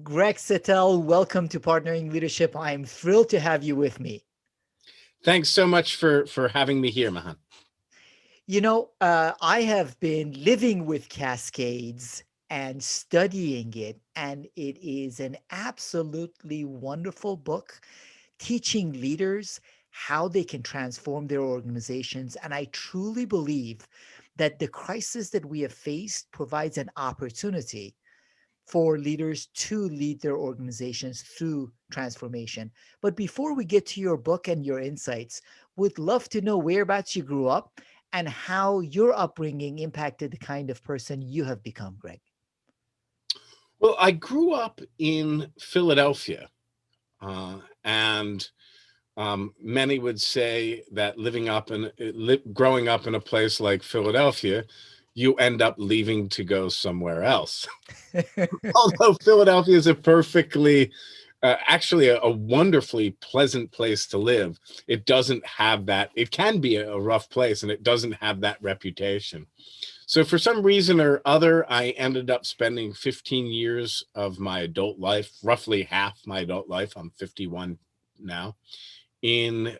Greg Satell, welcome to Partnering Leadership. I'm thrilled to have you with me. Thanks so much for having me here, Mahan. I have been living with Cascades and studying it, and it is an absolutely wonderful book teaching leaders how they can transform their organizations. And I truly believe that the crisis that we have faced provides an opportunity for leaders to lead their organizations through transformation. But before we get to your book and your insights, would love to know whereabouts you grew up and how your upbringing impacted the kind of person you have become, Greg. Well, I grew up in Philadelphia, and many would say that growing up in a place like Philadelphia, you end up leaving to go somewhere else. Although Philadelphia is a perfectly, actually a wonderfully pleasant place to live, it doesn't have that. It can be a rough place, and it doesn't have that reputation. So for some reason or other, I ended up spending 15 years of my adult life, roughly half my adult life. I'm 51 now, in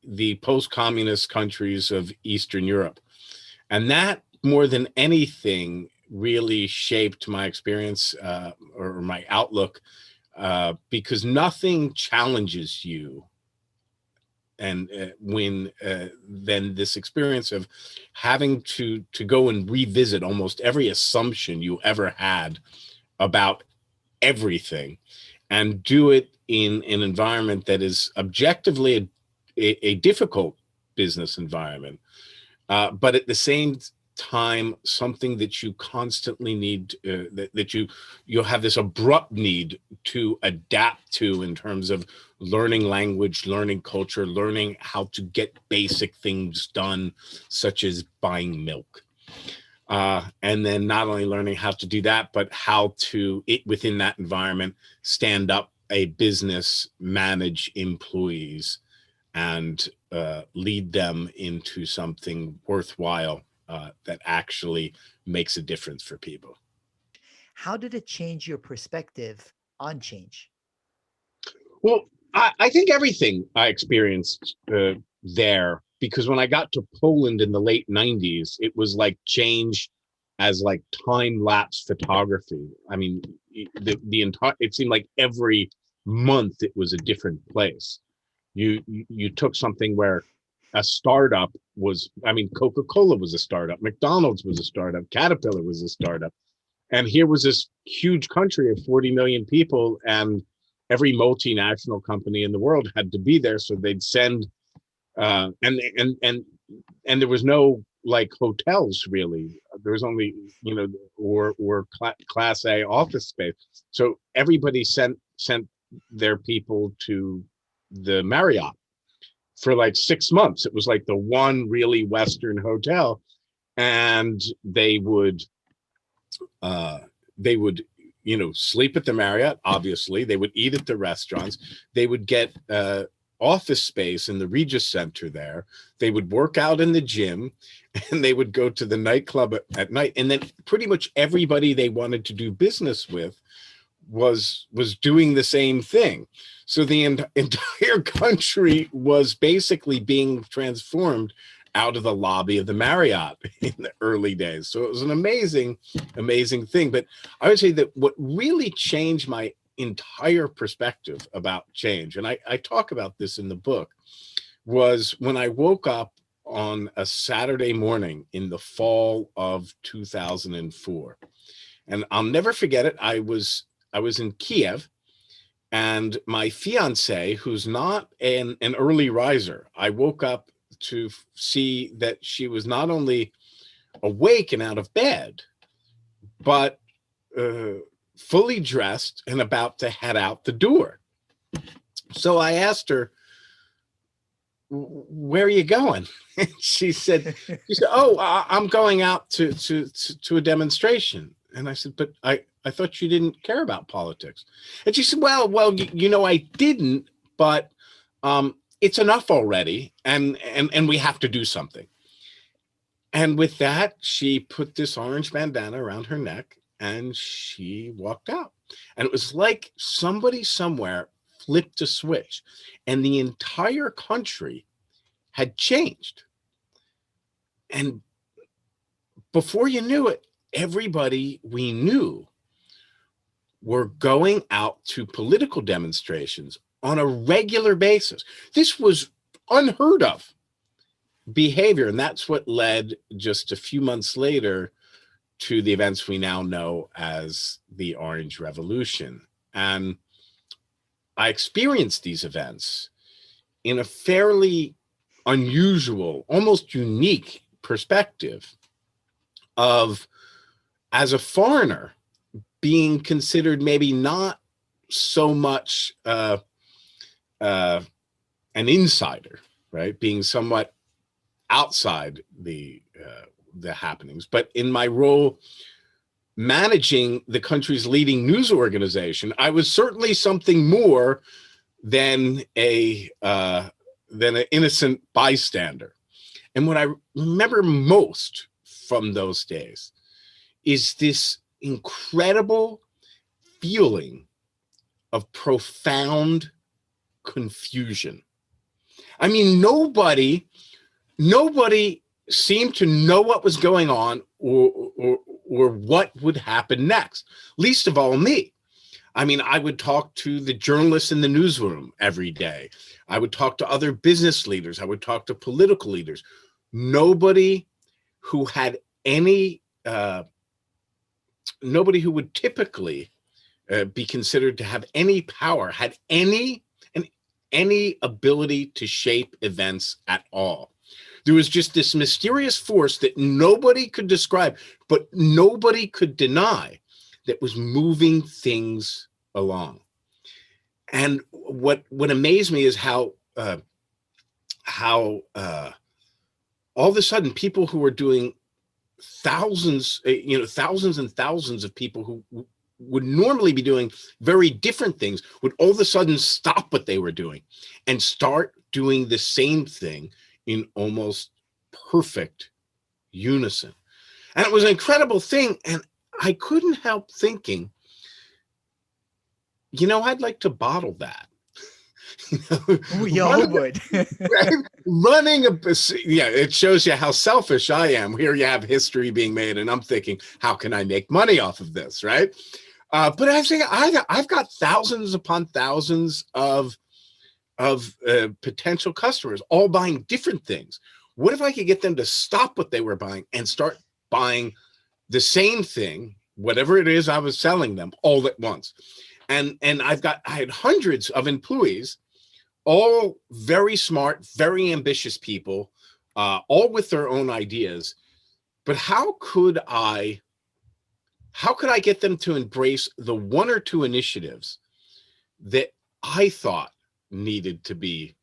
the post-communist countries of Eastern Europe. And that, more than anything, really shaped my experience or my outlook, because nothing challenges you and when then this experience of having to go and revisit almost every assumption you ever had about everything, and do it in an environment that is objectively a difficult business environment, but at the same time something that you constantly need, that you'll have this abrupt need to adapt to, in terms of learning language, learning culture, learning how to get basic things done, such as buying milk. And then not only learning how to do that, but how to, within that environment, stand up a business, manage employees, and lead them into something worthwhile, that actually makes a difference for people. How did it change your perspective on change? Well, I think everything I experienced there, because when I got to Poland in the late 90s, it was like change as like time lapse photography. I mean, the entire, it seemed like every month it was a different place. You took something where a startup was, I mean, Coca-Cola was a startup, McDonald's was a startup, Caterpillar was a startup. And here was this huge country of 40 million people, and every multinational company in the world had to be there. So they'd send, and there was no like hotels really. There was only, or class A office space. So everybody sent their people to the Marriott for like 6 months. It was like the one really Western hotel, and uh, they would, sleep at the Marriott. Obviously, they would eat at the restaurants. They would get office space in the Regis Center there. They would work out in the gym, and they would go to the nightclub at night. And then pretty much everybody they wanted to do business with was doing the same thing. So the entire country was basically being transformed out of the lobby of the Marriott in the early days. So it was an amazing thing. But I would say that what really changed my entire perspective about change, and I talk about this in the book, was when I woke up on a Saturday morning in the fall of 2004. And I'll never forget it. I was in Kiev, and my fiance, who's not an early riser, I woke up to see that she was not only awake and out of bed, but uh, fully dressed and about to head out the door. So I asked her, "Where are you going?" And she said, "Oh, I'm going out to a demonstration." And I said, "But I thought you didn't care about politics." And she said, "Well, I didn't, but it's enough already, and we have to do something." And with that, she put this orange bandana around her neck, and she walked out. And it was like somebody somewhere flipped a switch, and the entire country had changed. And before you knew it, everybody we knew were going out to political demonstrations on a regular basis. This was unheard of behavior. And that's what led just a few months later to the events we now know as the Orange Revolution. And I experienced these events in a fairly unusual, almost unique perspective of, as a foreigner, being considered maybe not so much an insider, right? Being somewhat outside the happenings, but in my role managing the country's leading news organization, I was certainly something more than than an innocent bystander. And what I remember most from those days is this incredible feeling of profound confusion. I mean, nobody seemed to know what was going on or what would happen next, least of all me. I mean, I would talk to the journalists in the newsroom every day. I would talk to other business leaders. I would talk to political leaders. Nobody who had any, nobody who would typically be considered to have any power had any ability to shape events at all. There was just this mysterious force that nobody could describe, but nobody could deny, that was moving things along. And what amazed me is how all of a sudden people who were doing thousands, thousands and thousands of people who would normally be doing very different things would all of a sudden stop what they were doing and start doing the same thing in almost perfect unison. And it was an incredible thing. And I couldn't help thinking, I'd like to bottle that. We all would. Running it shows you how selfish I am. Here you have history being made, and I'm thinking, how can I make money off of this, right? But I think I've got thousands upon thousands of potential customers, all buying different things. What if I could get them to stop what they were buying and start buying the same thing, whatever it is I was selling them, all at once? And I had hundreds of employees, all very smart, very ambitious people, all with their own ideas. But how could I get them to embrace the one or two initiatives that I thought needed to be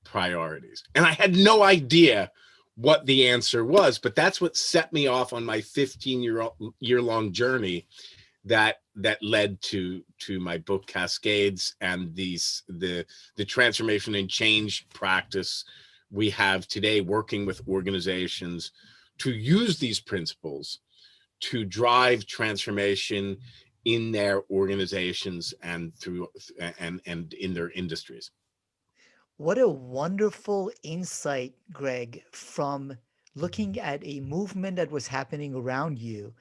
priorities? And I had no idea what the answer was, but that's what set me off on my 15-year-long journey that led to my book Cascades and the transformation and change practice we have today, working with organizations to use these principles to drive transformation in their organizations and in their industries. What a wonderful insight, Greg, from looking at a movement that was happening around you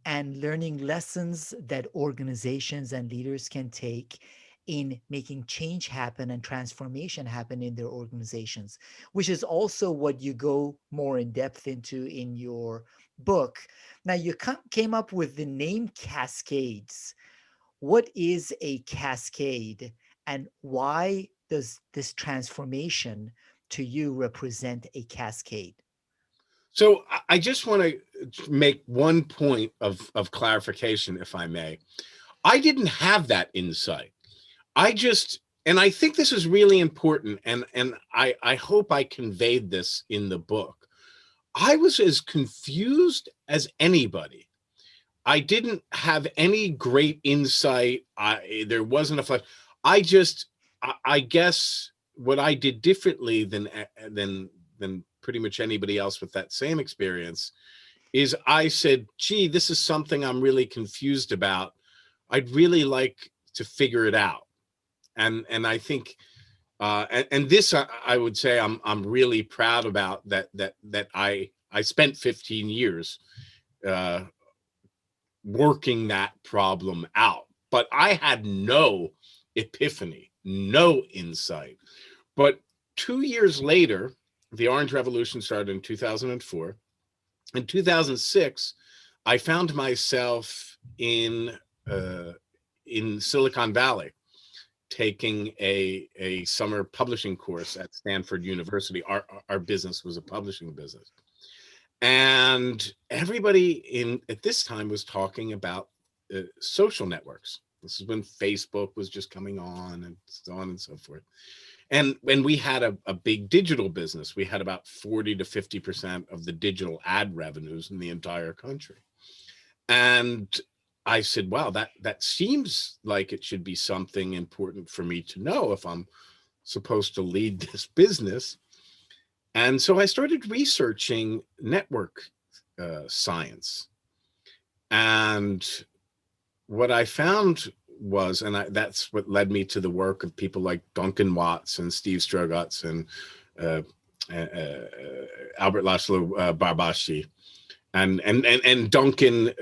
and learning lessons that organizations and leaders can take in making change happen and transformation happen in their organizations, which is also what you go more in depth into in your book. Now, you came up with the name Cascades. What is a cascade, and why does this transformation to you represent a cascade? So I just want to make one point of clarification, if I may. I didn't have that insight. And I think this is really important, and I hope I conveyed this in the book. I was as confused as anybody. I didn't have any great insight. There wasn't a flash. I guess what I did differently than pretty much anybody else with that same experience is I said, gee, this is something I'm really confused about. I'd really like to figure it out. And I think and this I would say I'm really proud about that I spent 15 years uh, working that problem out. But I had no epiphany, no insight. But 2 years later, the Orange Revolution started in 2004. In 2006, I found myself uh, in Silicon Valley taking a summer publishing course at Stanford University. Our business was a publishing business. And everybody in at this time was talking about social networks. This is when Facebook was just coming on and so on and so forth. And when we had a big digital business, we had about 40 to 50% of the digital ad revenues in the entire country. And I said, wow, that seems like it should be something important for me to know if I'm supposed to lead this business. And so I started researching network science. And what I found was, that's what led me to the work of people like Duncan Watts and Steve Strogatz and uh, Albert Laszlo Barbashi. And Duncan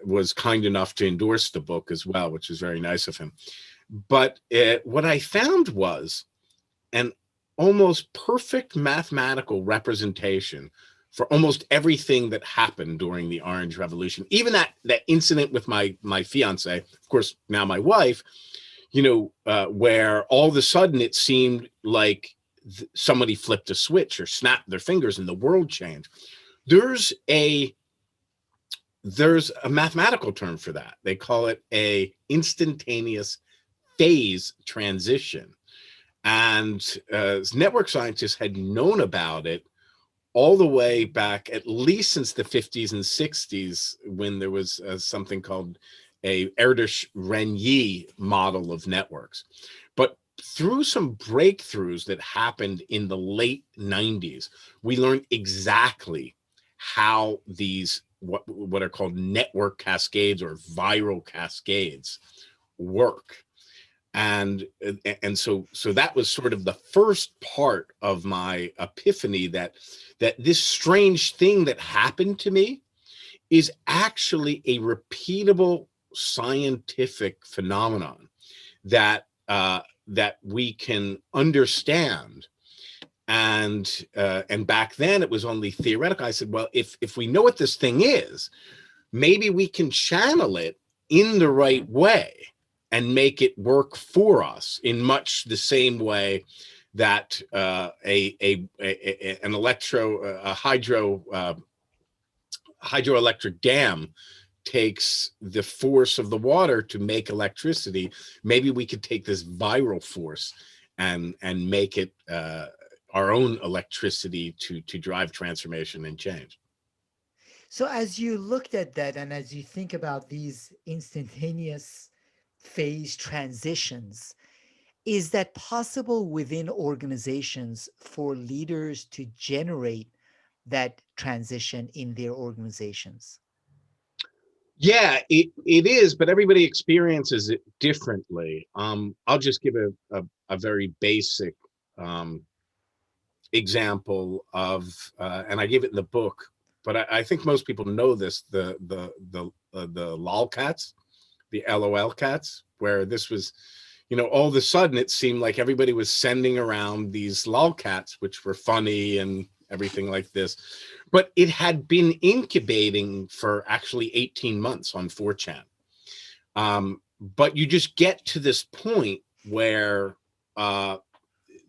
was kind enough to endorse the book as well, which was very nice of him. But what I found was an almost perfect mathematical representation for almost everything that happened during the Orange Revolution. Even that incident with my fiance, of course, now my wife, where all of a sudden it seemed like somebody flipped a switch or snapped their fingers and the world changed. There's a mathematical term for that. They call it a instantaneous phase transition. And network scientists had known about it all the way back, at least since the 50s and 60s, when there was something called a Erdős-Rényi model of networks. But through some breakthroughs that happened in the late 90s, we learned exactly how these what are called network cascades or viral cascades work. And so that was sort of the first part of my epiphany that this strange thing that happened to me is actually a repeatable scientific phenomenon that that we can understand. And back then it was only theoretical. I said, well, if we know what this thing is, maybe we can channel it in the right way and make it work for us in much the same way that an hydroelectric dam takes the force of the water to make electricity. Maybe we could take this viral force and make it our own electricity to drive transformation and change. So as you looked at that and as you think about these instantaneous phase transitions, is that possible within organizations for leaders to generate that transition in their organizations? Yeah, it is, but everybody experiences it differently. I'll just give a very basic um, example of, and I give it in the book, but I think most people know this: the lolcats, the LOL cats, where this was, all of a sudden it seemed like everybody was sending around these lolcats, which were funny and everything like this. But it had been incubating for actually 18 months on 4chan. But you just get to this point where uh,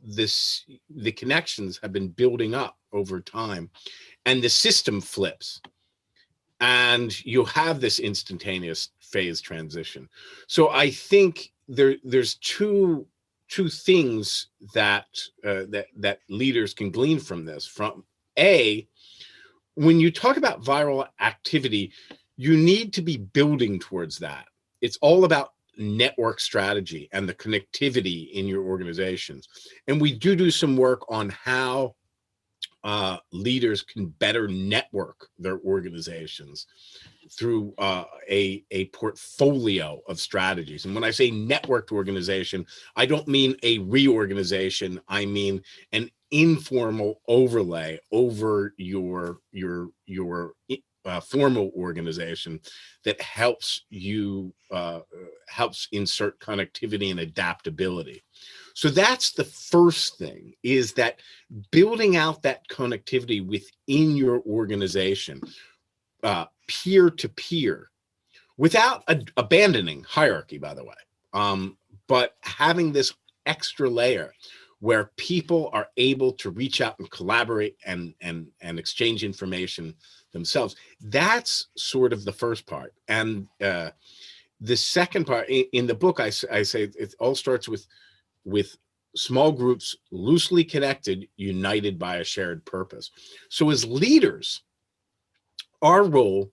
the connections have been building up over time and the system flips and you have this instantaneous phase transition. So I think there's two things that that leaders can glean from this. From when you talk about viral activity, you need to be building towards that. It's all about network strategy and the connectivity in your organizations. And we do some work on how leaders can better network their organizations through a portfolio of strategies. And when I say networked organization, I don't mean a reorganization. I mean an informal overlay over your formal organization that helps you helps insert connectivity and adaptability. So that's the first thing, is that building out that connectivity within your organization, peer to peer, without abandoning hierarchy, by the way, but having this extra layer where people are able to reach out and collaborate and exchange information themselves. That's sort of the first part. And the second part in the book, I say it all starts with small groups, loosely connected, united by a shared purpose. So as leaders, our role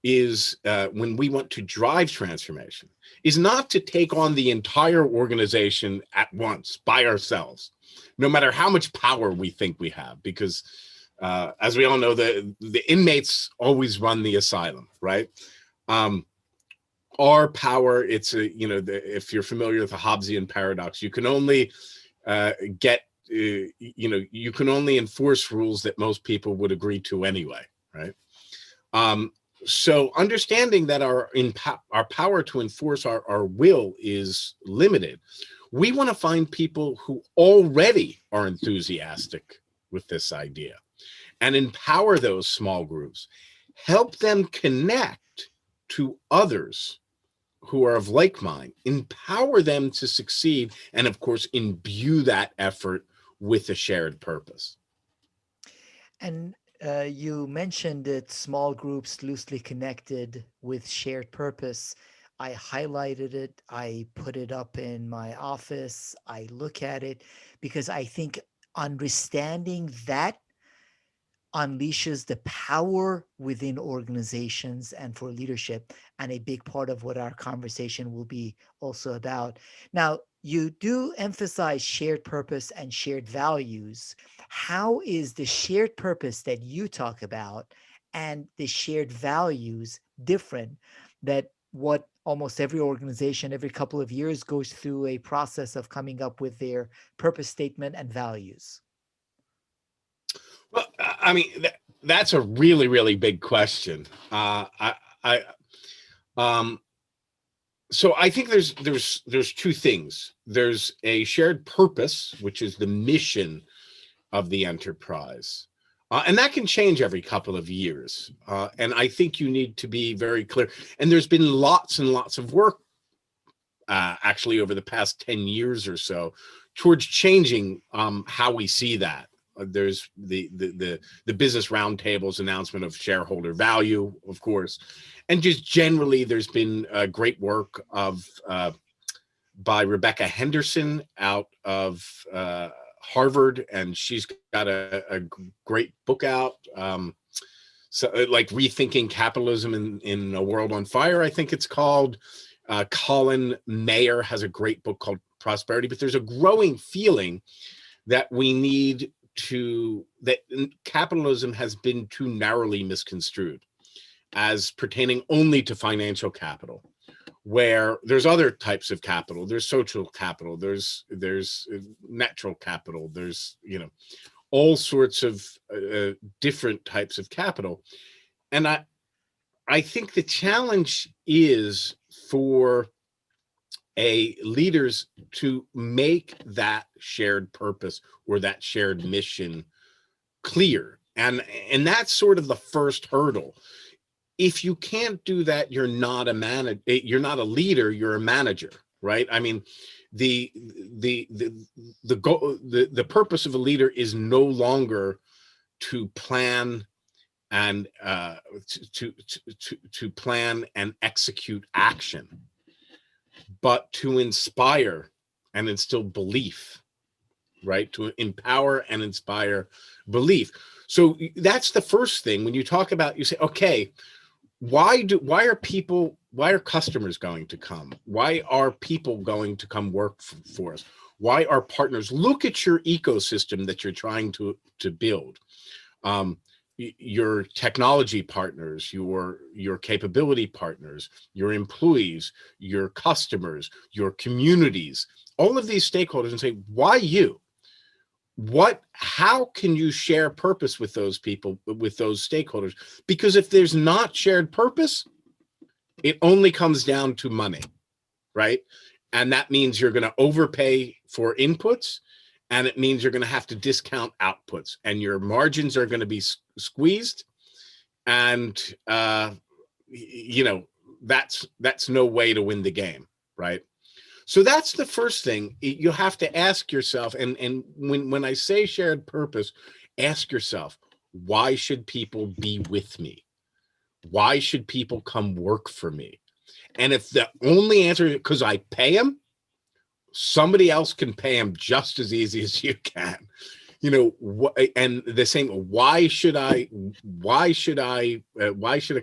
is, when we want to drive transformation, is not to take on the entire organization at once by ourselves, no matter how much power we think we have, because as we all know, the inmates always run the asylum, right? Our power, it's if you're familiar with the Hobbesian paradox, you can only you can only enforce rules that most people would agree to anyway, right? So understanding that our power to enforce our will is limited, we want to find people who already are enthusiastic with this idea and empower those small groups, help them connect to others who are of like mind, empower them to succeed, and of course, imbue that effort with a shared purpose. And you mentioned that small groups loosely connected with shared purpose. I highlighted it. I put it up in my office. I look at it because I think understanding that unleashes the power within organizations and for leadership, and a big part of what our conversation will be also about. Now, you do emphasize shared purpose and shared values. How is the shared purpose that you talk about and the shared values different, that what almost every organization every couple of years goes through a process of coming up with their purpose statement and values? Well, I mean, that's a really, really big question. I um, so I think there's two things. There's a shared purpose, which is the mission of the enterprise, and that can change every couple of years. And I think you need to be very clear. And there's been lots and lots of work, actually, over the past 10 years or so, towards changing how we see that. There's the business roundtable's announcement of shareholder value, of course, and just generally, there's been great work by Rebecca Henderson out of Harvard, and she's got a great book out. So, like Rethinking Capitalism in a World on Fire, I think it's called. Colin Mayer has a great book called Prosperity, but there's a growing feeling that that capitalism has been too narrowly misconstrued as pertaining only to financial capital, where there's other types of capital. There's social capital, there's natural capital, there's all sorts of different types of capital. And I think the challenge is for leaders to make that shared purpose or that shared mission clear. And that's sort of the first hurdle. If you can't do that, you're not a leader, you're a manager, right? I mean, the goal, the purpose of a leader is no longer to plan and to plan and execute action, but to inspire and instill belief, right? To empower and inspire belief. So that's the first thing. When you talk about, you say, okay, why are customers going to come? Why are people going to come work for us? Why are partners? Look at your ecosystem that you're trying to build. um, your technology partners, your capability partners, your employees, your customers, your communities, all of these stakeholders, and say, why you? How can you share purpose with those people, with those stakeholders? Because if there's not shared purpose, it only comes down to money, right? And that means you're going to overpay for inputs, and it means you're going to have to discount outputs, and your margins are going to be squeezed. And you know, that's no way to win the game, right? So that's the first thing you have to ask yourself. And when I say shared purpose, ask yourself, why should people be with me? Why should people come work for me? And if the only answer is because I pay them, somebody else can pay them just as easy as you can. You know, and the same, why should a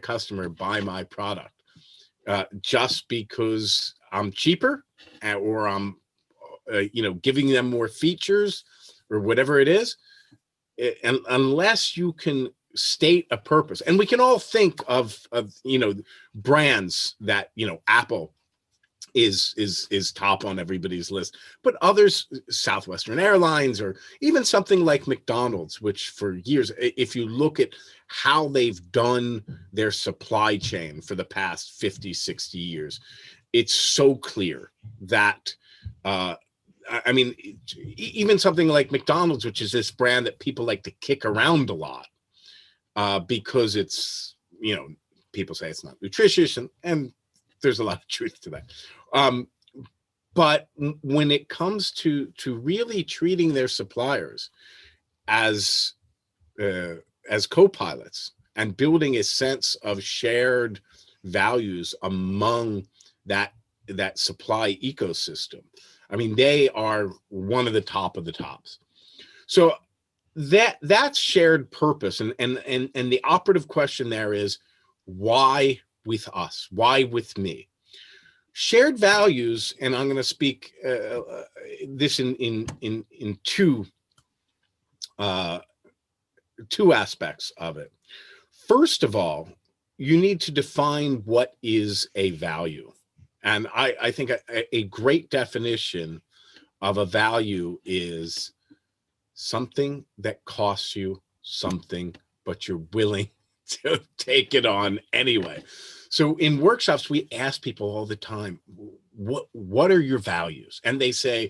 customer buy my product? Just because I'm cheaper, or I'm giving them more features, or whatever it is. And unless you can state a purpose, and we can all think of brands that, Apple is top on everybody's list, but others, Southwestern Airlines, or even something like McDonald's, which for years, if you look at how they've done their supply chain for the past 50, 60 years, it's so clear that I mean, even something like McDonald's, which is this brand that people like to kick around a lot, because it's, people say it's not nutritious, and there's a lot of truth to that. Um, but when it comes to really treating their suppliers as uh, as co-pilots, and building a sense of shared values among that supply ecosystem, I mean, they are one of the tops. So that's shared purpose, and the operative question there is, why with us? Why with me? Shared values, and I'm going to speak this in uh, two aspects of it. First of all, you need to define what is a value, and I think a great definition of a value is something that costs you something, but you're willing to take it on anyway. So in workshops, we ask people all the time, what are your values? And they say,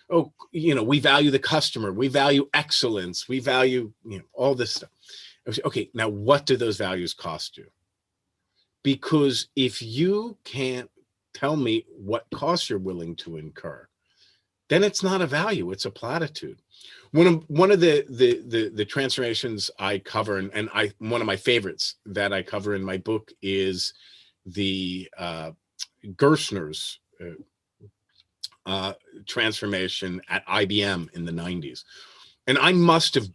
oh, we value the customer, we value excellence, we value, all this stuff. I say, okay, now what do those values cost you? Because if you can't tell me what costs you're willing to incur, then it's not a value, it's a platitude. One of the transformations I cover, and one of my favorites that I cover in my book, is the Gerstner's transformation at IBM in the 90s. And I must have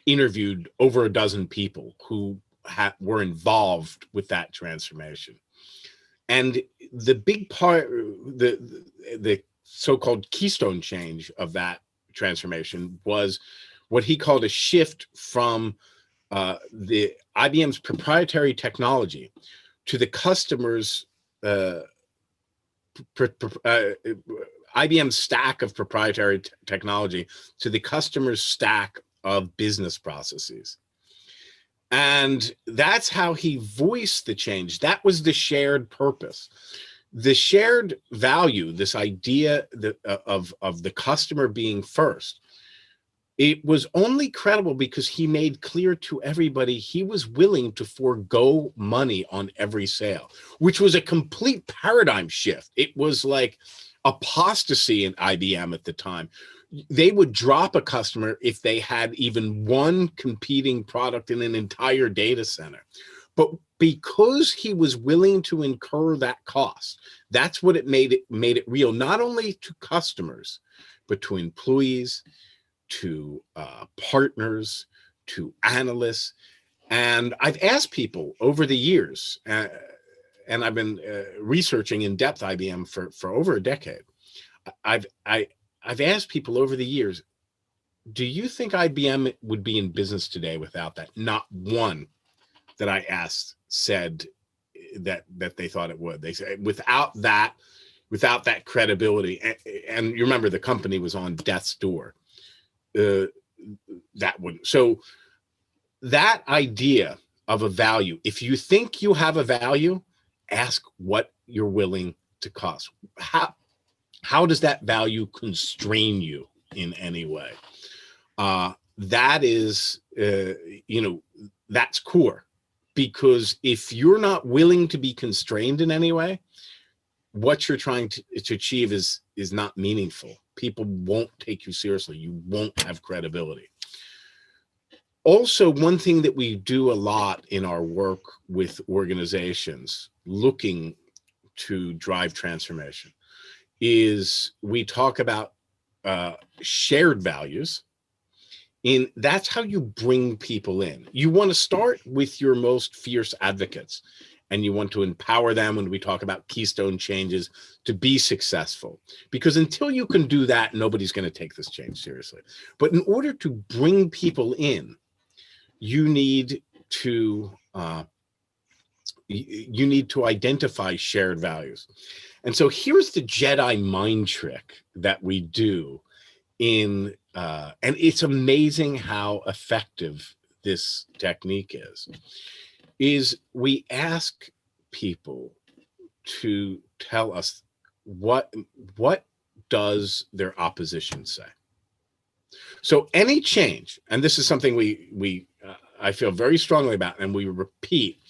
interviewed over a dozen people who were involved with that transformation. And the big part, the so-called keystone change of that transformation, was what he called a shift from the IBM's proprietary technology to the customer's IBM's stack of proprietary technology to the customer's stack of business processes. And that's how he voiced the change. That was the shared purpose. The shared value, this idea of the customer being first, it was only credible because he made clear to everybody he was willing to forego money on every sale, which was a complete paradigm shift. It was like apostasy in IBM at the time. They would drop a customer if they had even one competing product in an entire data center. But because he was willing to incur that cost, that's what it made it real, not only to customers, but to employees, to partners, to analysts. And I've asked people over the years, and I've been researching in depth IBM for over a decade. I've I, I've asked people over the years, do you think IBM would be in business today without that? Not one that I asked said that they thought it would. They said without that credibility, and you remember the company was on death's door. Uh, that wouldn't. So that idea of a value, if you think you have a value, ask what you're willing to cost. How does that value constrain you in any way? That is, that's core. Because if you're not willing to be constrained in any way, what you're trying to achieve is not meaningful. People won't take you seriously. You won't have credibility. Also, one thing that we do a lot in our work with organizations looking to drive transformation is we talk about shared values. That's how you bring people in. You want to start with your most fierce advocates, and you want to empower them when we talk about keystone changes to be successful. Because until you can do that, nobody's going to take this change seriously. But in order to bring people in, you need to identify shared values. And so here's the Jedi mind trick that we do and it's amazing how effective this technique is we ask people to tell us what does their opposition say. So any change, and this is something we I feel very strongly about, and we repeat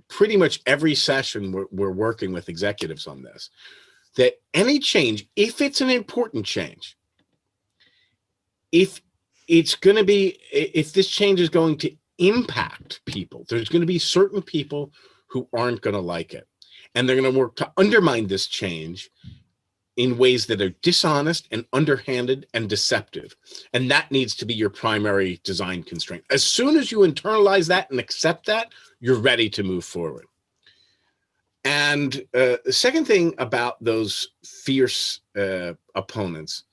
pretty much every session we're working with executives on this, that any change, if it's an important change, if this change is going to impact people, there's going to be certain people who aren't going to like it. And they're going to work to undermine this change in ways that are dishonest and underhanded and deceptive. And that needs to be your primary design constraint. As soon as you internalize that and accept that, you're ready to move forward. And the second thing about those fierce opponents,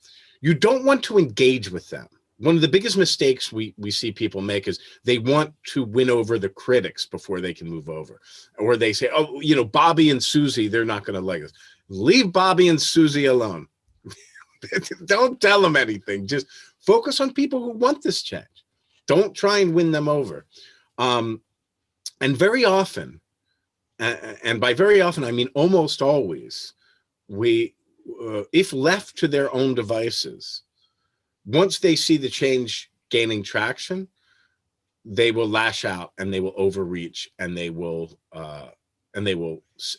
you don't want to engage with them. One of the biggest mistakes we see people make is they want to win over the critics before they can move over. Or they say, oh, Bobby and Susie, they're not going to like us. Leave Bobby and Susie alone. Don't tell them anything. Just focus on people who want this change. Don't try and win them over. And very often, and by very often, I mean almost always, if left to their own devices, once they see the change gaining traction, they will lash out and they will overreach and they will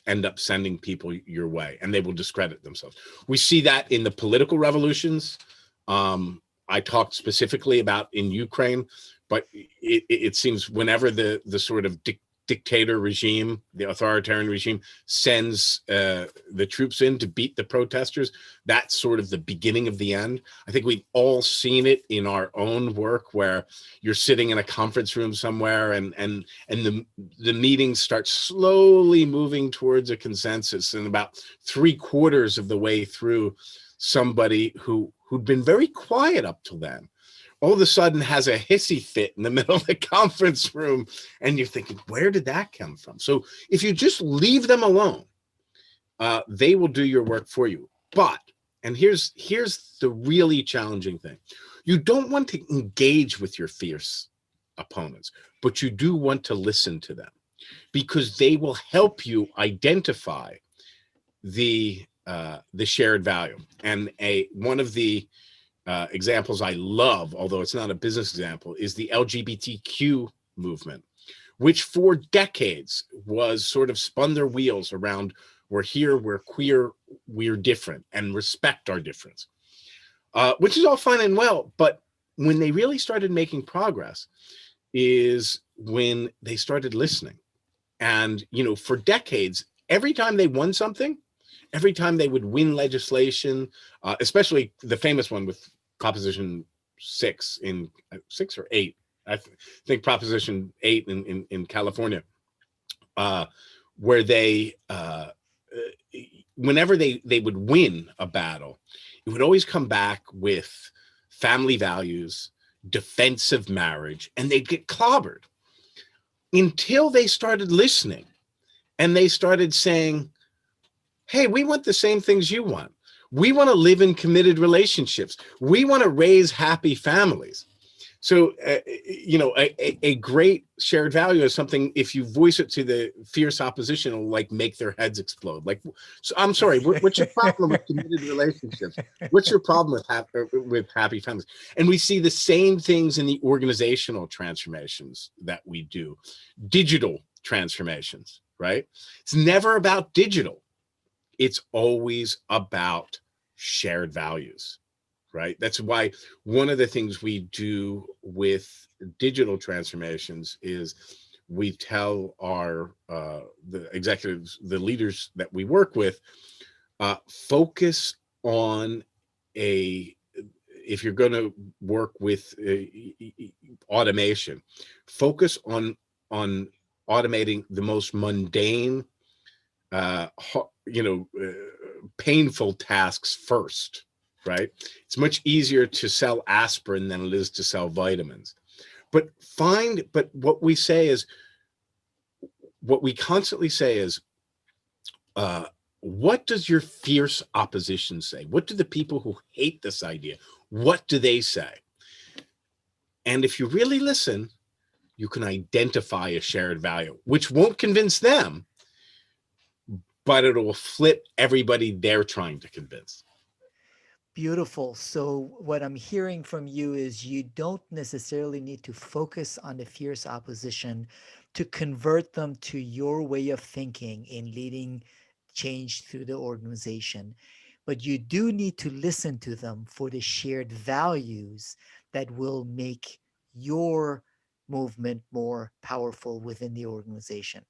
end up sending people your way and they will discredit themselves. We see that in the political revolutions. I talked specifically about in Ukraine, but it seems whenever the sort of dictator regime, the authoritarian regime, sends the troops in to beat the protesters, that's sort of the beginning of the end. I think we've all seen it in our own work where you're sitting in a conference room somewhere and the meeting starts slowly moving towards a consensus, and about 3/4 of the way through, somebody who'd been very quiet up till then all of a sudden has a hissy fit in the middle of the conference room, and you're thinking, where did that come from? So if you just leave them alone, they will do your work for you. But, and here's the really challenging thing. You don't want to engage with your fierce opponents, but you do want to listen to them because they will help you identify the shared value. And one of the examples I love, although it's not a business example, is the LGBTQ movement, which for decades was sort of spun their wheels around, we're here, we're queer, we're different, and respect our difference, which is all fine and well. But when they really started making progress is when they started listening. And, for decades, every time they won something, every time they would win legislation, especially the famous one with Proposition 6 or 8 I think Proposition 8 in California, uh, where they, whenever they would win a battle, it would always come back with family values, defensive marriage, and they'd get clobbered until they started listening and they started saying, hey, we want the same things you want. We want to live in committed relationships. We want to raise happy families. So, a great shared value is something, if you voice it to the fierce opposition, it'll like make their heads explode. Like, so I'm sorry, what's your problem with committed relationships? What's your problem with happy families? And we see the same things in the organizational transformations that we do, digital transformations, right? It's never about digital. It's always about shared values, right? That's why one of the things we do with digital transformations is we tell the executives, the leaders that we work with, focus on a if you're going to work with automation, focus on automating the most mundane, uh, painful tasks first, right? It's much easier to sell aspirin than it is to sell vitamins. But what we say is, what we constantly say is, uh, what does your fierce opposition say? What do the people who hate this idea, what do they say? And if you really listen, you can identify a shared value, which won't convince them, but it will flip everybody they're trying to convince. Beautiful. So, what I'm hearing from you is you don't necessarily need to focus on the fierce opposition to convert them to your way of thinking in leading change through the organization. But you do need to listen to them for the shared values that will make your movement more powerful within the organization.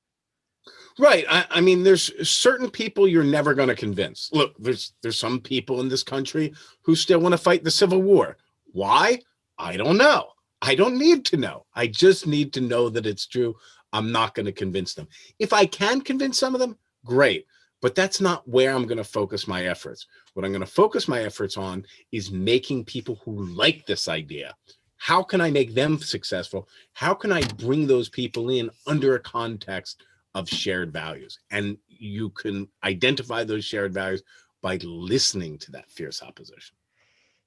Right. I mean, there's certain people you're never going to convince. Look, there's some people in this country who still want to fight the Civil War. Why? I don't know. I don't need to know. I just need to know that it's true. I'm not going to convince them. If I can convince some of them, great. But that's not where I'm going to focus my efforts. What I'm going to focus my efforts on is making people who like this idea. How can I make them successful? How can I bring those people in under a context of shared values? And you can identify those shared values by listening to that fierce opposition.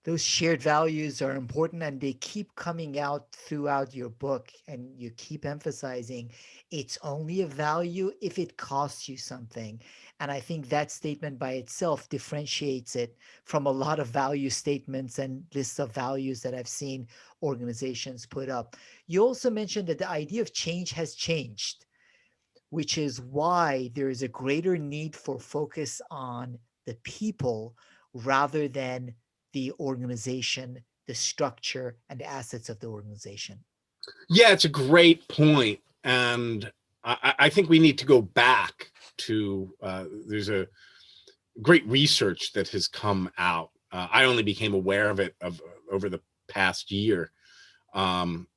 Those shared values are important and they keep coming out throughout your book, and you keep emphasizing it's only a value if it costs you something. And I think that statement by itself differentiates it from a lot of value statements and lists of values that I've seen organizations put up. You also mentioned that the idea of change has changed, which is why there is a greater need for focus on the people rather than the organization, the structure, and the assets of the organization. Yeah, it's a great point. And I think we need to go back to there's a great research that has come out. I only became aware of it over the past year. Um,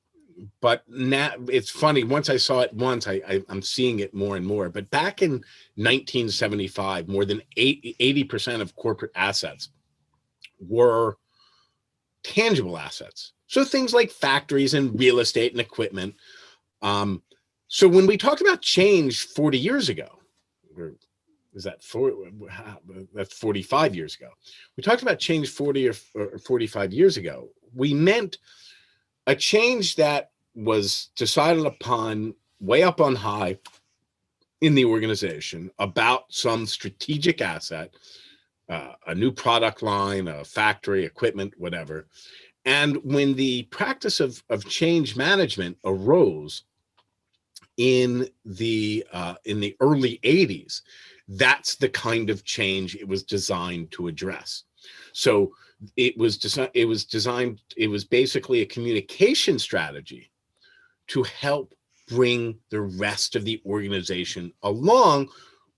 but now it's funny. Once I saw it once, I'm seeing it more and more. But back in 1975, more than 80% of corporate assets were tangible assets. So things like factories and real estate and equipment. Um, so when we talked about change 40 years ago, or is that that's 45 years ago. We talked about change 40 or 45 years ago. We meant a change that was decided upon way up on high in the organization about some strategic asset, a new product line, a factory, equipment, whatever. And when the practice of change management arose in the early 80s, that's the kind of change it was designed to address. So it was basically a communication strategy to help bring the rest of the organization along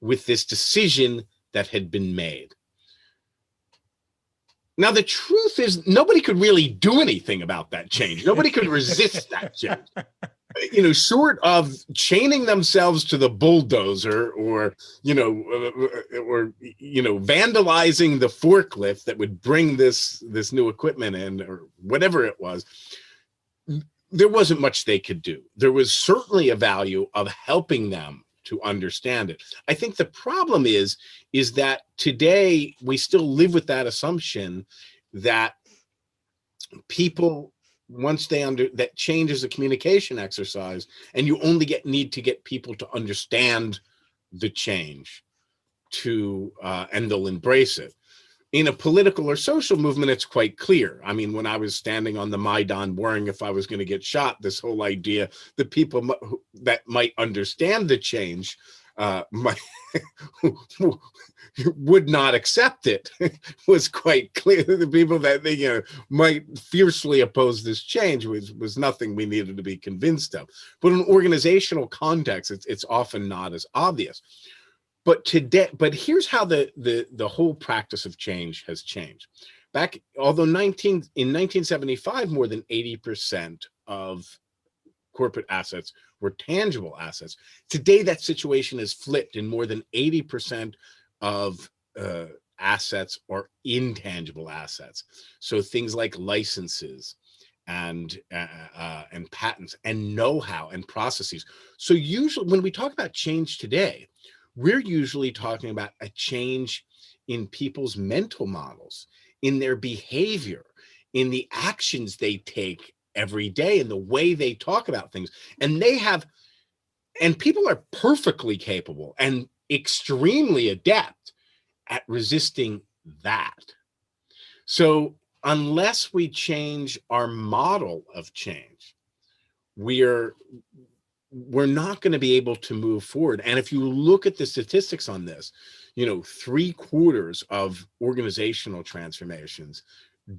with this decision that had been made. Now, the truth is, nobody could really do anything about that change. Nobody could resist that change. Short of chaining themselves to the bulldozer, or vandalizing the forklift that would bring this new equipment in, or whatever it was, there wasn't much they could do. There was certainly a value of helping them to understand it. I think the problem is that today we still live with that assumption that people, once they that change is a communication exercise, and you only need to get people to understand the change and they'll embrace it. In a political or social movement, it's quite clear. I mean, when I was standing on the Maidan worrying if I was going to get shot, this whole idea that people that might understand the change might would not accept it was quite clear. The people that might fiercely oppose this change was nothing we needed to be convinced of. But in an organizational context, it's often not as obvious. But today, here's how the whole practice of change has changed. Although in 1975, more than 80% of corporate assets were tangible assets. Today, that situation is flipped, and more than 80% of assets are intangible assets. So things like licenses and patents and know-how and processes. So usually, when we talk about change today, we're usually talking about a change in people's mental models, in their behavior, in the actions they take every day, in the way they talk about things. And people are perfectly capable and extremely adept at resisting that. So unless we change our model of change, we're not going to be able to move forward. And if you look at the statistics on this, 3/4 of organizational transformations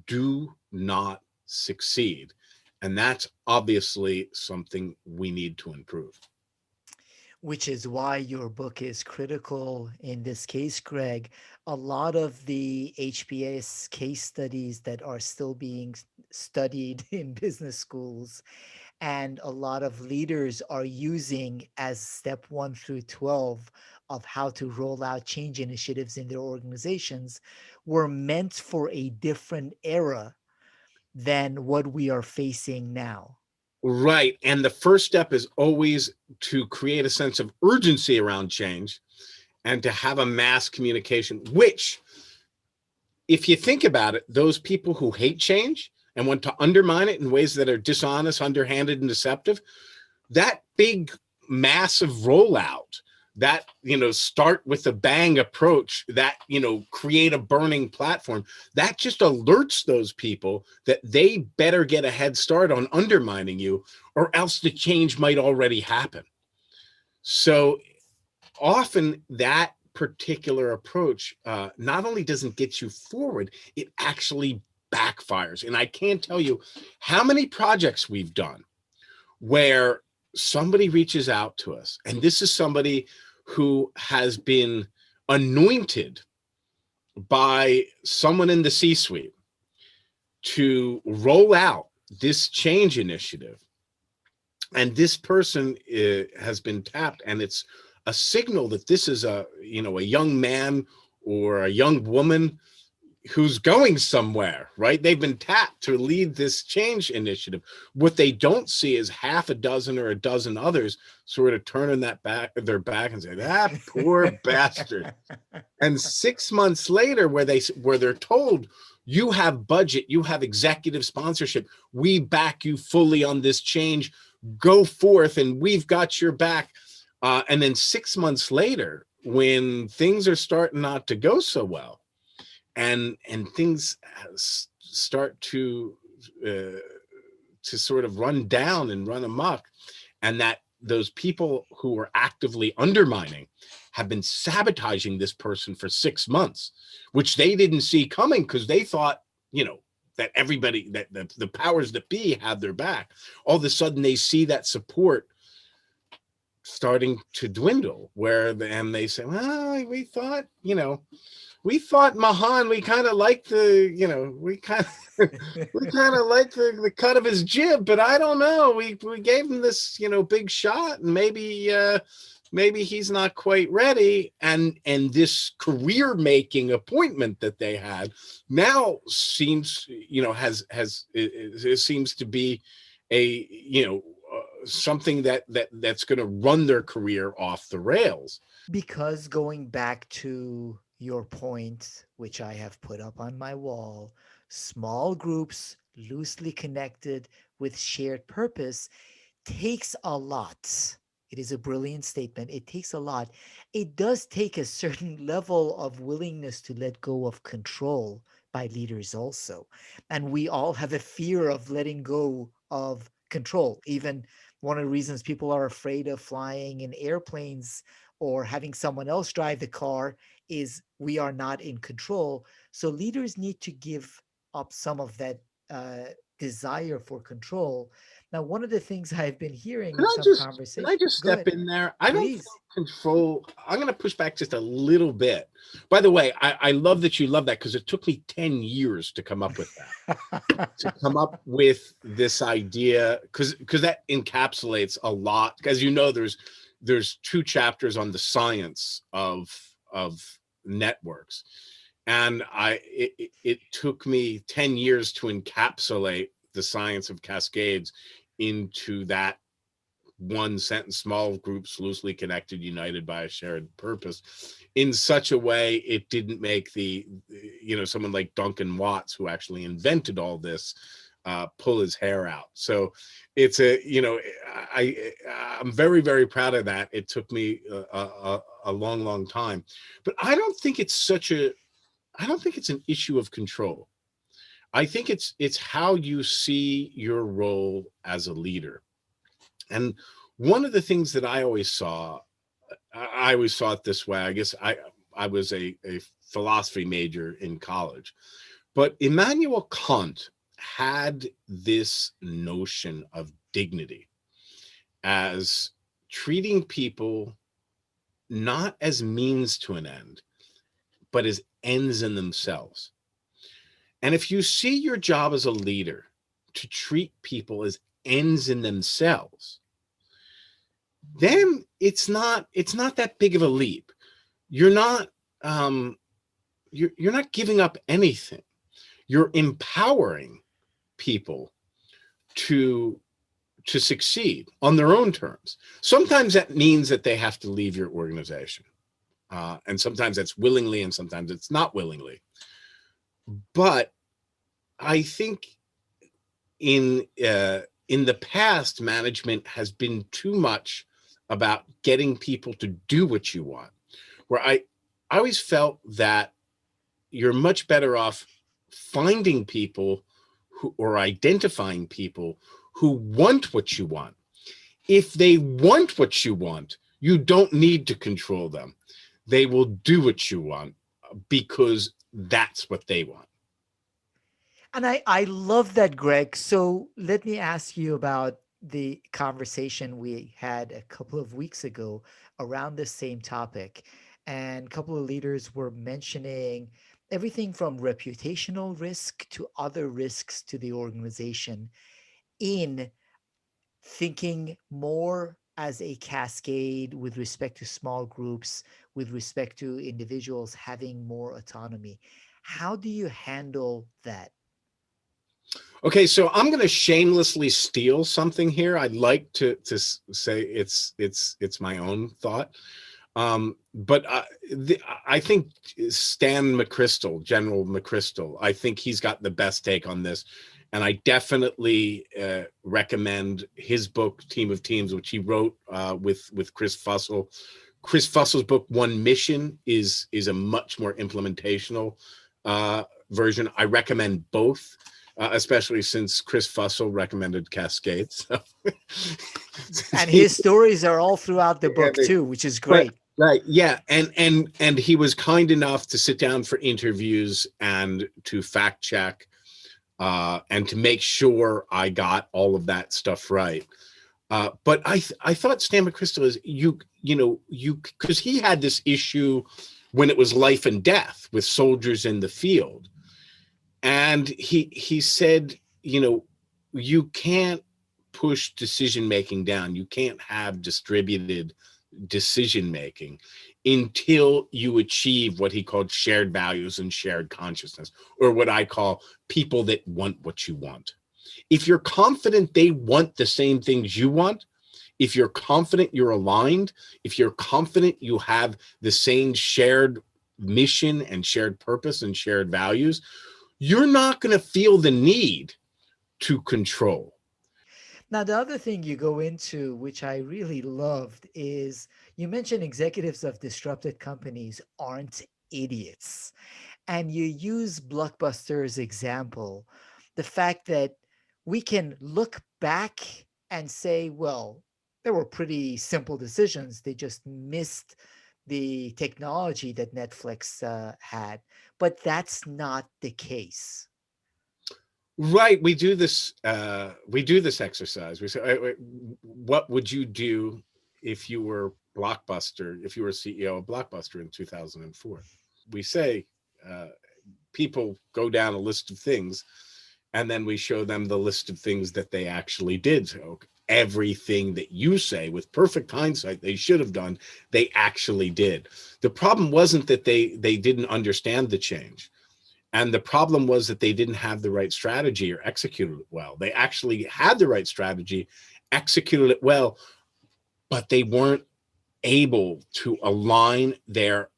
do not succeed. And that's obviously something we need to improve. Which is why your book is critical in this case, Greg. A lot of the HBS case studies that are still being studied in business schools, and a lot of leaders are using as step 1 through 12 of how to roll out change initiatives in their organizations, were meant for a different era than what we are facing now. Right. And the first step is always to create a sense of urgency around change and to have a mass communication, which, if you think about it, those people who hate change and want to undermine it in ways that are dishonest, underhanded, and deceptive, that big, massive rollout, that, start with a bang approach, that, create a burning platform, that just alerts those people that they better get a head start on undermining you, or else the change might already happen. So often that particular approach not only doesn't get you forward, it actually backfires. And I can't tell you how many projects we've done where somebody reaches out to us, and this is somebody who has been anointed by someone in the C-suite to roll out this change initiative. And this person has been tapped, and it's a signal that this is a young man or a young woman who's going somewhere, right? They've been tapped to lead this change initiative. What they don't see is half a dozen or a dozen others sort of turning their back and say, "That poor bastard." And 6 months later, where they're told, "You have budget, you have executive sponsorship, we back you fully on this change, go forth, and we've got your back." And then 6 months later, when things are starting not to go so well, and things start to sort of run down and run amok, and that those people who are actively undermining have been sabotaging this person for 6 months, which they didn't see coming, because they thought, that everybody, that the powers that be had their back. All of a sudden they see that support starting to dwindle, and they say, "Well, we thought, we thought Mahan, we kind of liked the, we kind of we kind of liked the cut of his jib, but I don't know. We gave him this, big shot, and maybe he's not quite ready. And this career making appointment that they had now seems, it seems to be a, something that's going to run their career off the rails. Because going back to your point, which I have put up on my wall, small groups loosely connected with shared purpose takes a lot. It is a brilliant statement. It takes a lot. It does take a certain level of willingness to let go of control by leaders also. And we all have a fear of letting go of control. Even one of the reasons people are afraid of flying in airplanes or having someone else drive the car is we are not in control. So leaders need to give up some of that uh, desire for control. Now, one of the things I've been hearing Can in I some just can I conversation, just go step ahead, in there? I don't think please. control. I'm going to push back just a little bit. By the way, I love that you love that, because it took me 10 years to come up with that. To come up with this idea, because that encapsulates a lot. As you know, there's 2 chapters on the science of networks, and it took me 10 years to encapsulate the science of cascades into that one sentence: small groups loosely connected, united by a shared purpose, in such a way it didn't make the, someone like Duncan Watts, who actually invented all this, pull his hair out. So it's I I'm very, very proud of that. It took me a long, long time, but I don't think it's an issue of control. I think it's how you see your role as a leader. And one of the things that I always saw it this way. I guess I was a philosophy major in college, but Immanuel Kant had this notion of dignity as treating people not as means to an end, but as ends in themselves. And if you see your job as a leader to treat people as ends in themselves, then it's not that big of a leap. You're not um, you're not giving up anything. You're empowering people to succeed on their own terms. Sometimes that means that they have to leave your organization, and sometimes that's willingly, and sometimes it's not willingly. But I think in the past, management has been too much about getting people to do what you want. Where I always felt that you're much better off finding people or identifying people who want what you want. If they want what you want, you don't need to control them. They will do what you want because that's what they want. And I love that, Greg. So let me ask you about the conversation we had a couple of weeks ago around the same topic. And a couple of leaders were mentioning everything from reputational risk to other risks to the organization in thinking more as a cascade with respect to small groups, with respect to individuals having more autonomy. How do you handle that? Okay, so I'm going to shamelessly steal something here. I'd like to say it's my own thought. But I think Stan McChrystal, General McChrystal, I think he's got the best take on this. And I definitely recommend his book, Team of Teams, which he wrote with Chris Fussell. Chris Fussel's book, One Mission, is a much more implementational version. I recommend both, especially since Chris Fussell recommended Cascades. So, And his stories are all throughout the yeah, book too, which is but great. right, yeah, and he was kind enough to sit down for interviews and to fact check, and to make sure I got all of that stuff right. But I thought Stan McChrystal is you know you because he had this issue when it was life and death with soldiers in the field. And he said, you know, you can't push decision making down. You can't have distributed decision making until you achieve what he called shared values and shared consciousness, or what I call people that want what you want. If you're confident they want the same things you want, if you're confident you're aligned, if you're confident you have the same shared mission and shared purpose and shared values, you're not going to feel the need to control. Now, the other thing you go into, which I really loved, is you mentioned executives of disrupted companies aren't idiots. And you use Blockbusters example, the fact that we can look back and say, well, there were pretty simple decisions. They just missed the technology that Netflix had. But that's not the case. Right. We do this exercise. We say, what would you do if you were Blockbuster, if you were CEO of Blockbuster in 2004? We say, uh, people go down a list of things, and then we show them the list of things that they actually did. So everything that you say with perfect hindsight they should have done, they actually did. The problem wasn't that they didn't understand the change. And the problem was that they didn't have the right strategy or executed it well. They actually had the right strategy, executed it well, but they weren't able to align their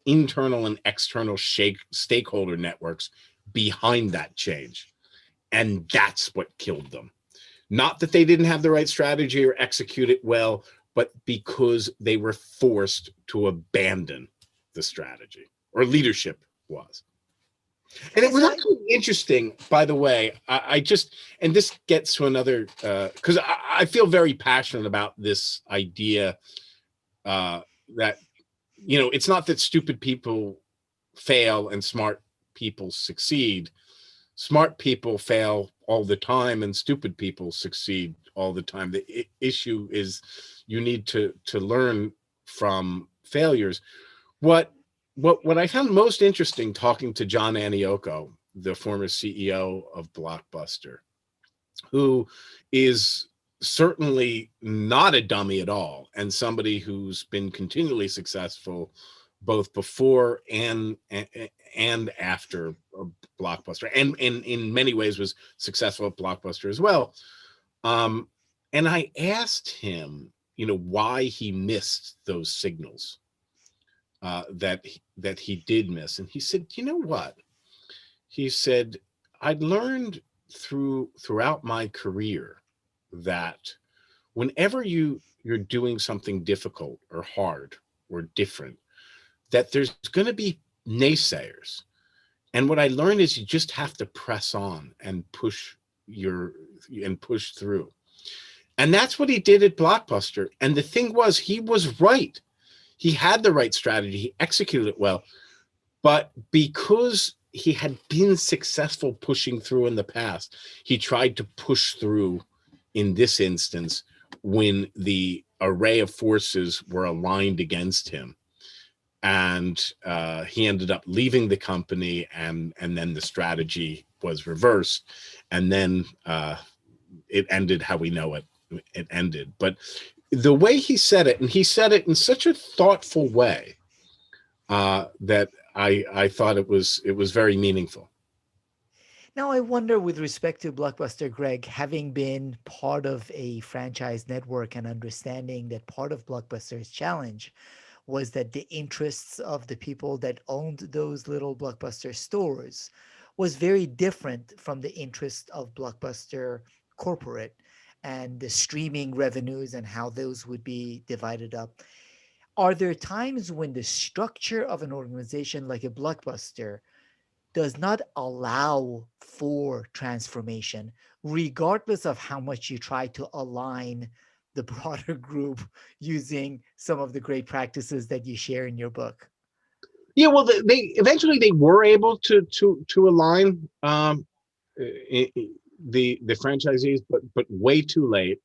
internal and external stakeholder networks behind that change. And that's what killed them. Not that they didn't have the right strategy or execute it well, but because they were forced to abandon the strategy, or leadership was. And it Yes, was I actually interesting, by the way. I just, and this gets to another, because I feel very passionate about this idea, uh, that, you know, it's not that stupid people fail and smart people succeed. Smart people fail all the time, and stupid people succeed all the time. The issue is you need to learn from failures. What what I found most interesting talking to John Anioko, the former CEO of Blockbuster, who is certainly not a dummy at all, and somebody who's been continually successful both before and after Blockbuster, and in many ways was successful at Blockbuster as well. Um, and I asked him, you know, why he missed those signals, that he did miss, and he said, you know what? He said, I'd learned throughout my career that whenever you're doing something difficult or hard or different, that there's going to be naysayers. And what I learned is you just have to press on and your push through. And that's what he did at Blockbuster. And the thing was, he was right. He had the right strategy. He executed it well. But because he had been successful pushing through in the past, he tried to push through in this instance when the array of forces were aligned against him. And he ended up leaving the company, and then the strategy was reversed, and then it ended how we know it ended. But the way he said it, and he said it in such a thoughtful way, that I thought it was very meaningful. Now I wonder, with respect to Blockbuster, Greg, having been part of a franchise network and understanding that part of Blockbuster's challenge was that the interests of the people that owned those little Blockbuster stores was very different from the interest of Blockbuster corporate and the streaming revenues and how those would be divided up. Are there times when the structure of an organization like a Blockbuster does not allow for transformation, regardless of how much you try to align the broader group using some of the great practices that you share in your book? Yeah, well, they eventually they were able to align, the franchisees, but way too late.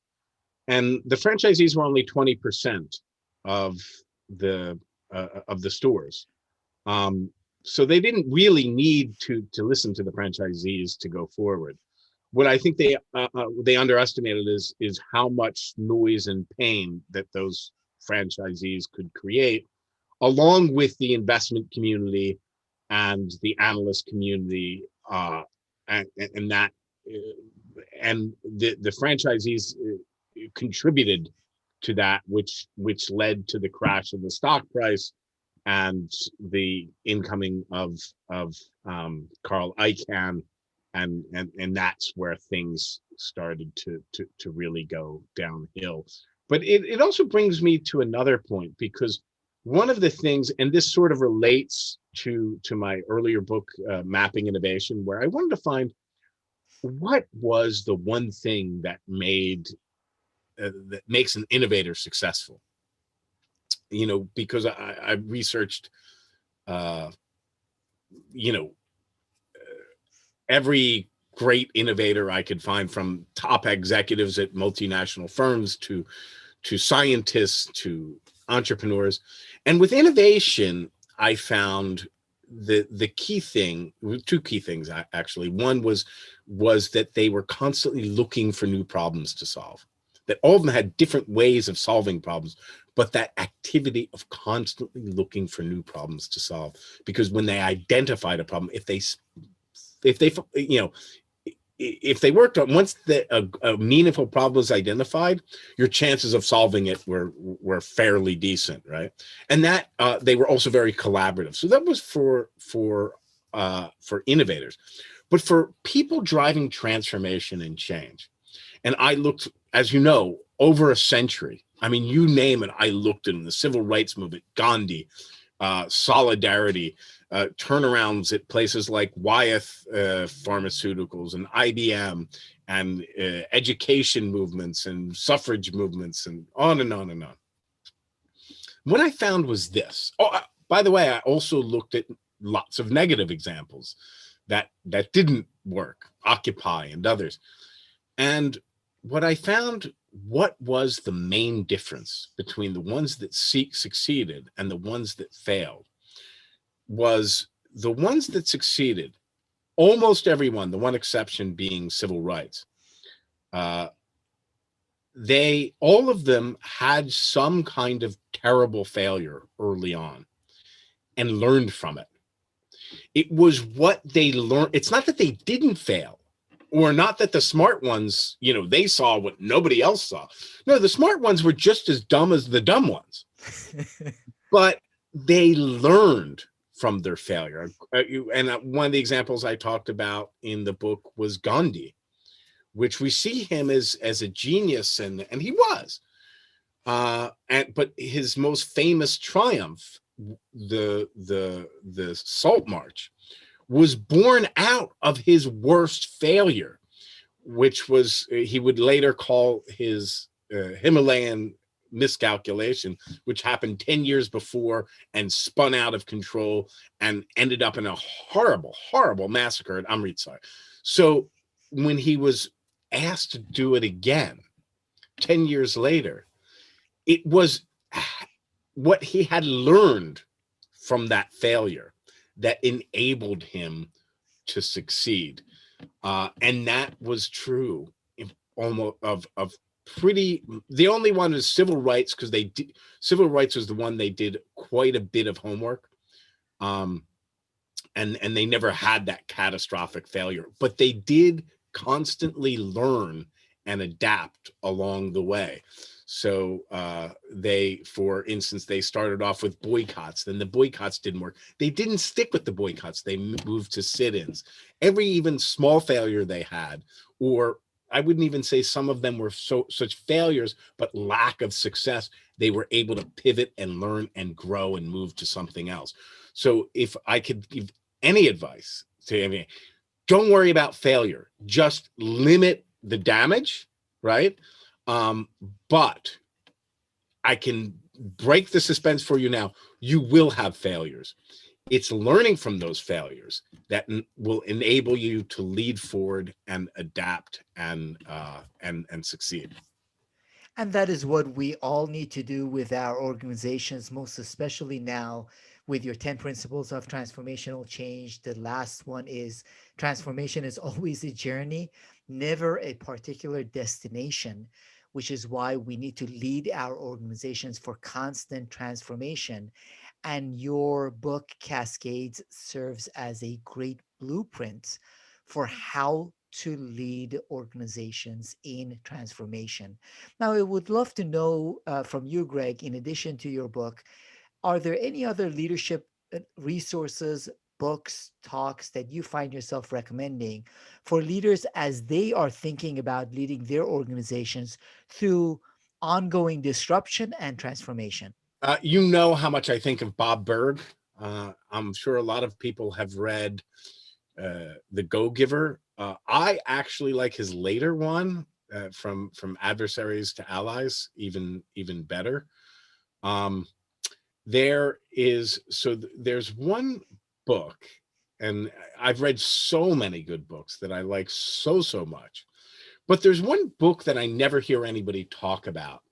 And the franchisees were only 20% of the of the stores. Um, so they didn't really need to listen to the franchisees to go forward. What I think they underestimated is how much noise and pain that those franchisees could create, along with the investment community and the analyst community, and that and the franchisees contributed to that, which led to the crash of the stock price and the incoming of Carl Icahn, and that's where things started to really go downhill. But it also brings me to another point, because one of the things, and this sort of relates to my earlier book, Mapping Innovation, where I wanted to find what was the one thing that makes an innovator successful. Because I researched, uh, you know, every great innovator I could find, from top executives at multinational firms to scientists to entrepreneurs. And with innovation, I found the key thing, two key things actually. One was that they were constantly looking for new problems to solve. That all of them had different ways of solving problems, but that activity of constantly looking for new problems to solve. Because when they identified a problem, if they if they worked on, once a meaningful problem was identified, your chances of solving it were fairly decent, right? And that they were also very collaborative. So that was for innovators. But for people driving transformation and change, and I looked, as you know, over a century. I mean, you name it, I looked in the civil rights movement, Gandhi, solidarity, turnarounds at places like Wyeth Pharmaceuticals and IBM, and education movements and suffrage movements, and on and on and on. What I found was this. Oh, by the way, I also looked at lots of negative examples that didn't work, Occupy and others. And what I found, what was the main difference between the ones that succeeded and the ones that failed, was the ones that succeeded, almost everyone, the one exception being civil rights, uh, they, all of them had some kind of terrible failure early on and learned from it. It was what they learned. It's not that they didn't fail, or not that the smart ones, they saw what nobody else saw. No, the smart ones were just as dumb as the dumb ones, but they learned from their failure. And one of the examples I talked about in the book was Gandhi, which we see him as a genius, and he was. But his most famous triumph, the Salt March, was born out of his worst failure, which was, he would later call his Himalayan miscalculation, which happened 10 years before and spun out of control and ended up in a horrible, horrible massacre at Amritsar. So when he was asked to do it again 10 years later, it was what he had learned from that failure that enabled him to succeed. And that was true almost of pretty, the only one is civil rights, because civil rights was the one they did quite a bit of homework. Um, and they never had that catastrophic failure, but they did constantly learn and adapt along the way. So for instance, they started off with boycotts. Then the boycotts didn't work. They didn't stick with the boycotts. They moved to sit-ins. Every even small failure they had, or I wouldn't even say some of them were such failures, but lack of success, they were able to pivot and learn and grow and move to something else. So if I could give any advice to me, don't worry about failure. Just limit the damage, right? Um, but I can break the suspense for you now. You will have failures. It's learning from those failures that will enable you to lead forward and adapt and succeed. And that is what we all need to do with our organizations, most especially now with your 10 principles of transformational change. The last one is transformation is always a journey, never a particular destination, which is why we need to lead our organizations for constant transformation. And your book, Cascades, serves as a great blueprint for how to lead organizations in transformation. Now, I would love to know from you, Greg, in addition to your book, are there any other leadership resources, books, talks that you find yourself recommending for leaders as they are thinking about leading their organizations through ongoing disruption and transformation? You know how much I think of Bob Berg. I'm sure a lot of people have read The Go Giver. I actually like his later one, from adversaries to allies, even better. Um, there's one book, and I've read so many good books that I like so much, but there's one book that I never hear anybody talk about,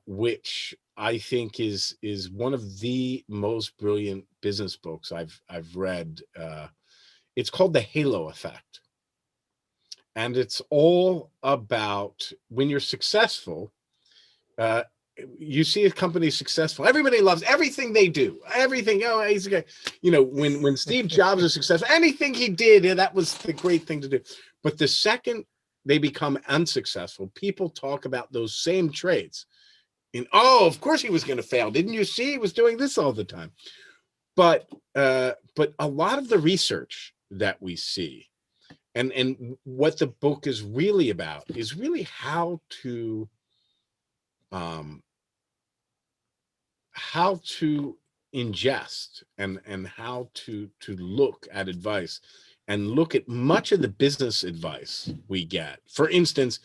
which I think is one of the most brilliant business books I've read. It's called The Halo Effect, and it's all about when you're successful. Uh, you see a company successful, everybody loves everything they do. Everything, oh, he's a guy. When Steve Jobs is successful, anything he did, that was the great thing to do. But the second they become unsuccessful, people talk about those same traits. And oh, of course he was going to fail. Didn't you see he was doing this all the time? But a lot of the research that we see, and what the book is really about, is really um, how to ingest and how to look at advice, and look at much of the business advice we get. For instance,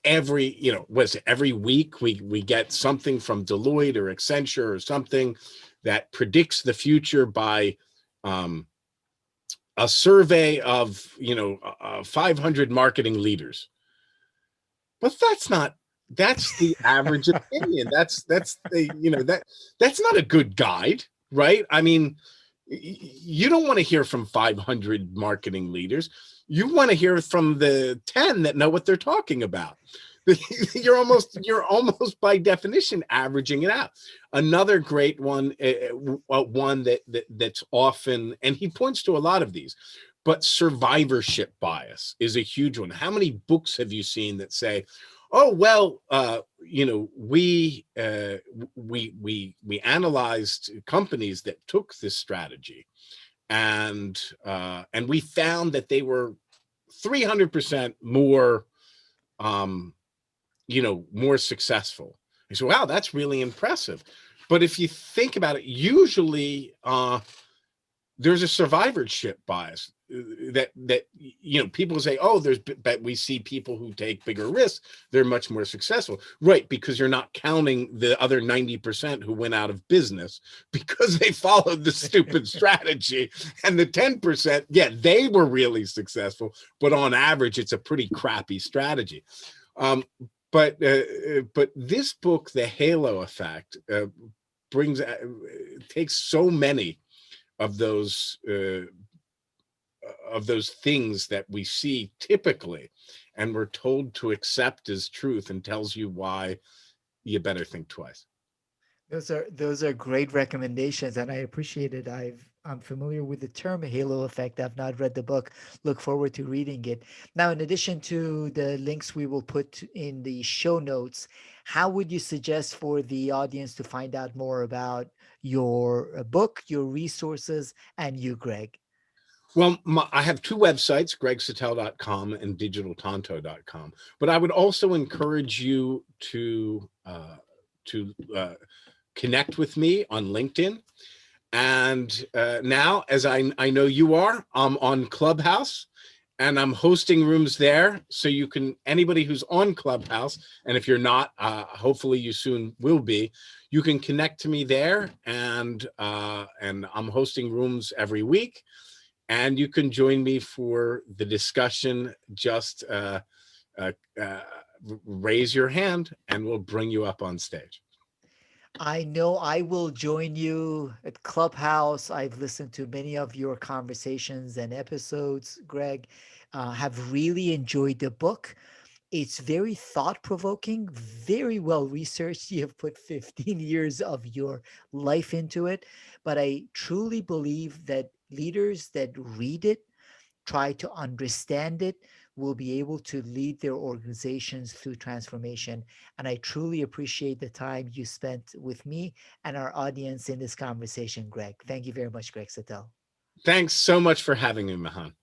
every week we get something from Deloitte or Accenture or something that predicts the future by um, a survey of 500 marketing leaders. But that's the average opinion. That's not a good guide, right? I mean, you don't want to hear from 500 marketing leaders. You want to hear from the 10 that know what they're talking about. You're almost by definition averaging it out. Another great one, one that's often, and he points to a lot of these, but survivorship bias is a huge one. How many books have you seen that say, oh well, we analyzed companies that took this strategy, and we found that they were 300% more, um, more successful. You say, wow, that's really impressive. But if you think about it, usually there's a survivorship bias, that people say, oh, but we see people who take bigger risks, they're much more successful, right? Because you're not counting the other 90% who went out of business because they followed the stupid strategy, and the 10%, yeah, they were really successful, but on average it's a pretty crappy strategy. Um, but uh, but this book, The Halo Effect, brings takes so many of those things that we see typically, and we're told to accept as truth, and tells you why you better think twice. Those are great recommendations, and I appreciate it. I'm familiar with the term halo effect. I've not read the book. Look forward to reading it. Now, in addition to the links we will put in the show notes, how would you suggest for the audience to find out more about your book, your resources, and you, Greg? Well, I have two websites, gregsatell.com and digitaltonto.com. But I would also encourage you to connect with me on LinkedIn. And now, as I know you are, I'm on Clubhouse, and I'm hosting rooms there. So anybody who's on Clubhouse, and if you're not, hopefully you soon will be, you can connect to me there. And I'm hosting rooms every week. And you can join me for the discussion. Just uh, uh, raise your hand and we'll bring you up on stage. I know I will join you at Clubhouse. I've listened to many of your conversations and episodes, Greg. Have really enjoyed the book. It's very thought provoking, very well researched. You have put 15 years of your life into it. But I truly believe that leaders that read it, try to understand it, will be able to lead their organizations through transformation. And I truly appreciate the time you spent with me and our audience in this conversation, Greg. Thank you very much, Greg Satell. Thanks so much for having me, Mahan.